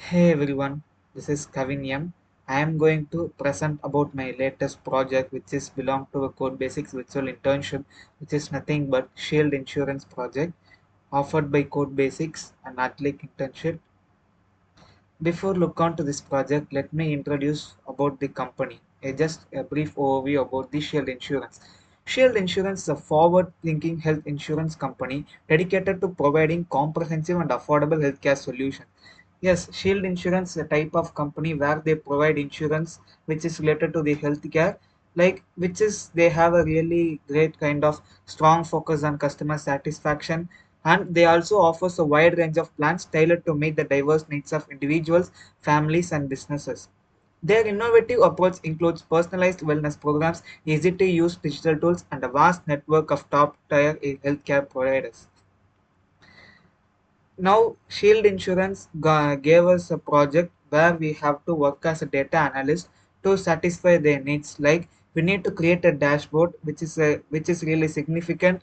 Hey everyone, this is Kavinyam. I am going to present about my latest project which is belong to a Codebasics virtual internship, which is nothing but Shield Insurance project offered by Codebasics and Athletic Internship. Before look on to this project, let me introduce about the company. Just a brief overview about the Shield Insurance. Shield Insurance is a forward-thinking health insurance company dedicated to providing comprehensive and affordable healthcare solutions. Yes, Shield Insurance is a type of company where they provide insurance which is related to the healthcare, like which is they have a really great kind of strong focus on customer satisfaction, and they also offers a wide range of plans tailored to meet the diverse needs of individuals, families, and businesses. Their innovative approach includes personalized wellness programs, easy to use digital tools, and a vast network of top tier healthcare providers. Now, Shield Insurance gave us a project where we have to work as a data analyst to satisfy their needs. Like we need to create a dashboard, which is really significant.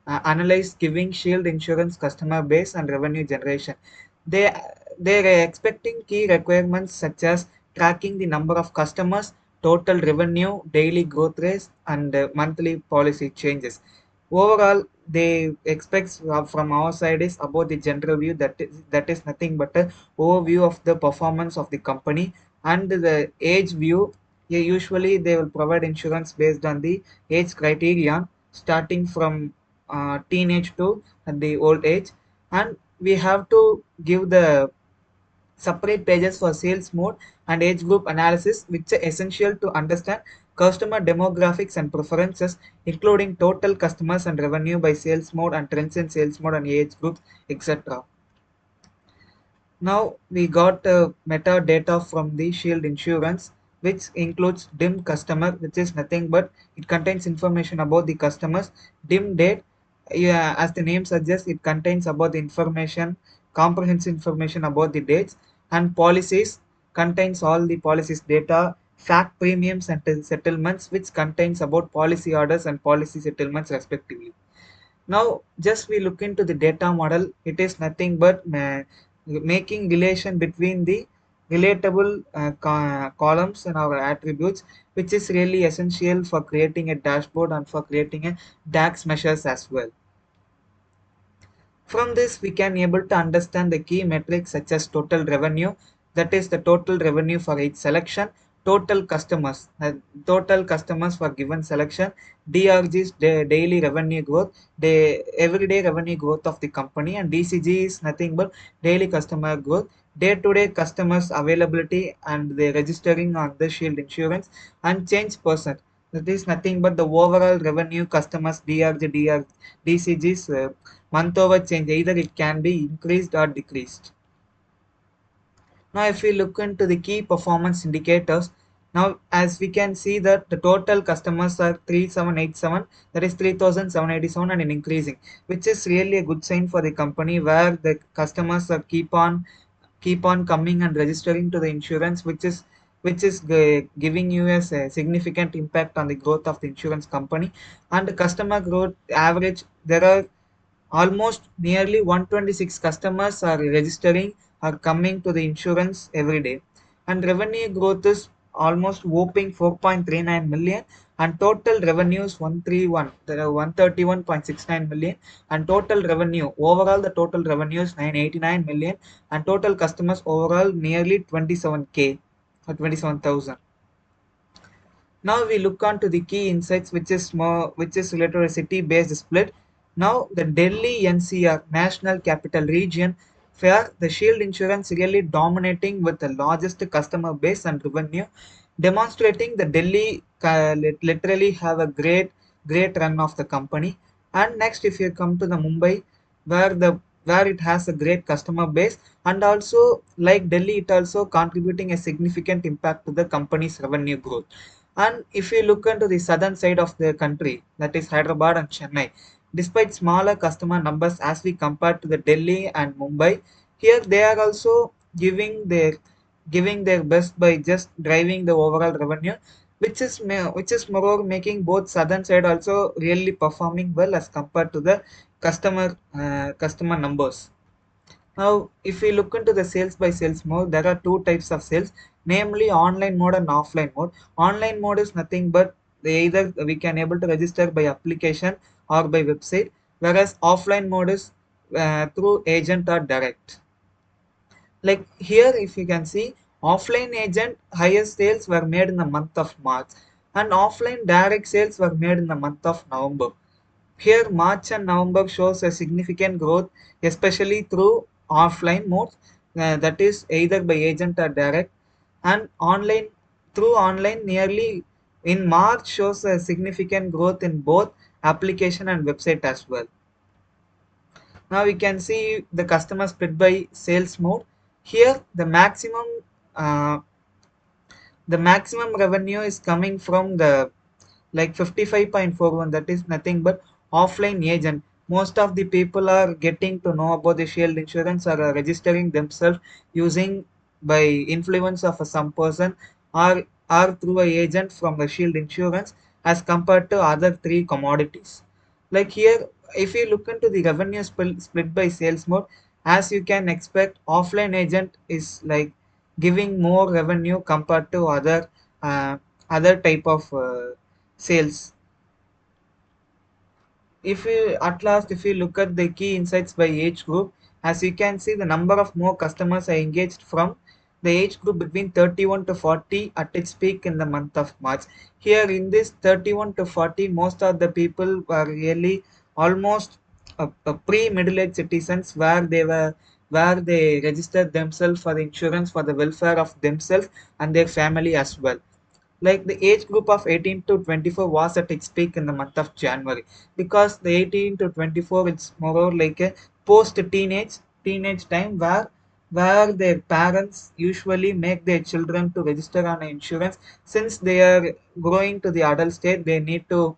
Analyze giving Shield Insurance customer base and revenue generation. They they are expecting key requirements such as tracking the number of customers, total revenue, daily growth rates, and monthly policy changes. Overall, they expect from our side is about the general view, that is nothing but a overview of the performance of the company, and the age view. Yeah, usually they will provide insurance based on the age criterion starting from teenage to the old age, and we have to give the separate pages for sales mode and age group analysis, which are essential to understand customer demographics and preferences, including total customers and revenue by sales mode and trends in sales mode and age groups, etc. Now we got metadata from the Shield Insurance, which includes DIM customer, which is nothing but it contains information about the customers. DIM date, yeah, as the name suggests, it contains about the information, comprehensive information about the dates, and policies contains all the policies data, fact premiums and settlements, which contains about policy orders and policy settlements respectively. Now, just we look into the data model, it is nothing but making relation between the relatable columns and our attributes, which is really essential for creating a dashboard and for creating a DAX measures as well. From this, we can able to understand the key metrics such as total revenue, that is the total revenue for each selection, total customers for given selection, DRG's daily revenue growth, the everyday revenue growth of the company, and DCG is nothing but daily customer growth, day-to-day customers availability and the registering on the Shield Insurance, and change percent. That is nothing but the overall revenue customers DCG's month over change, either it can be increased or decreased. Now if we look into the key performance indicators, now as we can see that the total customers are 3787, that is 3787 and increasing, which is really a good sign for the company where the customers are keep on coming and registering to the insurance, which is giving you a significant impact on the growth of the insurance company. And the customer growth average, there are almost nearly 126 customers are registering or coming to the insurance every day, and revenue growth is almost whopping 4.39 million, and total revenues 131 there are 131.69 million, and total revenue overall the total revenue is 989 million, and total customers overall nearly 27k or 27,000. Now we look on to the key insights, which is related to a city-based split. Now the Delhi NCR National Capital Region, where the Shield Insurance really dominating with the largest customer base and revenue, demonstrating the Delhi literally have a great run of the company. And next, if you come to the Mumbai, where it has a great customer base, and also like Delhi, it also contributing a significant impact to the company's revenue growth. And if you look into the southern side of the country, that is Hyderabad and Chennai, despite smaller customer numbers as we compare to the Delhi and Mumbai, here they are also giving their best by just driving the overall revenue, which is moreover making both southern side also really performing well as compared to the customer numbers. Now, if we look into the sales by sales mode, there are two types of sales, namely online mode and offline mode. Online mode is nothing but either we can able to register by application or by website, whereas offline mode is through agent or direct. Like here, if you can see, offline agent highest sales were made in the month of March, and offline direct sales were made in the month of November. Here, March and November shows a significant growth, especially through offline modes, that is either by agent or direct, and online through online nearly in March shows a significant growth in both application and website as well. Now we can see the customer split by sales mode. Here, uh, the maximum revenue is coming from the like 55.41, that is nothing but offline agent. Most of the people are getting to know about the shield insurance or are registering themselves using by influence of some person or through a agent from the shield insurance as compared to other three commodities. Like here, if you look into the revenue split by sales mode, as you can expect, offline agent is like giving more revenue compared to uh, other type of sales. If you at last, if you look at the key insights by age group, as you can see, the number of more customers are engaged from the age group between 31 to 40 at its peak in the month of March. Here in this 31 to 40, most of the people were really almost a pre-middle-aged citizens where they registered themselves for the insurance for the welfare of themselves and their family as well. Like the age group of 18 to 24 was at its peak in the month of January, because the 18 to 24 it's more or like a post teenage time where their parents usually make their children to register on insurance. Since they are growing to the adult state, they need to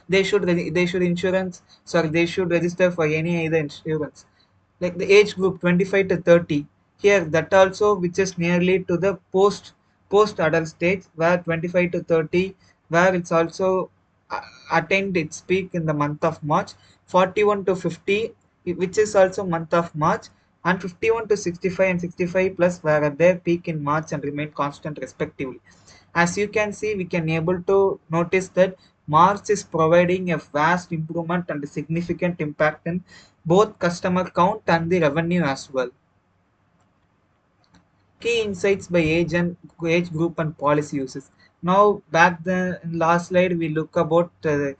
they should insurance sorry they should register for any other insurance. Like the age group 25 to 30, here that also which is nearly to the post adult stage, where 25 to 30 where it's also attained its peak in the month of March. 41 to 50, which is also month of March, and 51 to 65 and 65 plus were at their peak in March and remain constant respectively. As you can see, we can able to notice that March is providing a vast improvement and a significant impact in both customer count and the revenue as well. Key insights by age group and policy uses. Now, back the in last slide, we look about the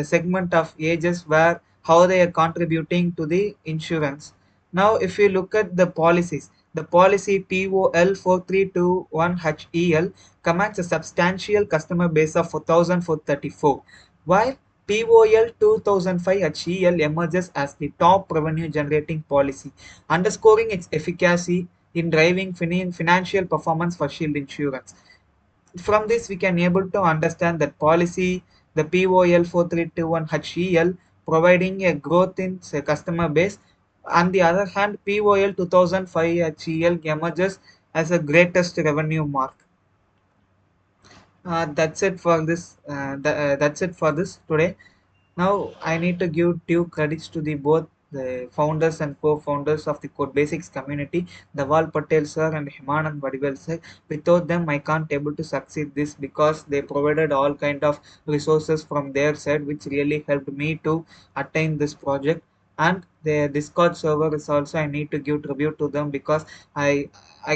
segment of ages where how they are contributing to the insurance. Now, if you look at the policy POL 4321HEL commands a substantial customer base of 4,434, while POL 2005HEL emerges as the top revenue generating policy, underscoring its efficacy in driving financial performance for shield insurance. From this, we can able to understand that policy, the POL 4321 HEL, providing a growth in say, customer base. On the other hand, POL 2005 HEL emerges as a greatest revenue mark. That's it for this. That's it for this today. Now I need to give due credits to the both the founders and co-founders of the Codebasics community, Dawal Patel sir and Himanand Vadivel sir. Without them, I can't able to succeed this, because they provided all kind of resources from their side, which really helped me to attain this project. And the Discord server is also, I need to give tribute to them, because I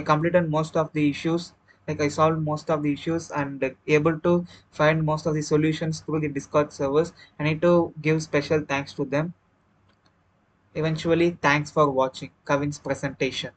completed most of the issues. Like I solved most of the issues and able to find most of the solutions through the Discord servers. I need to give special thanks to them. Eventually, thanks for watching Kavin's presentation.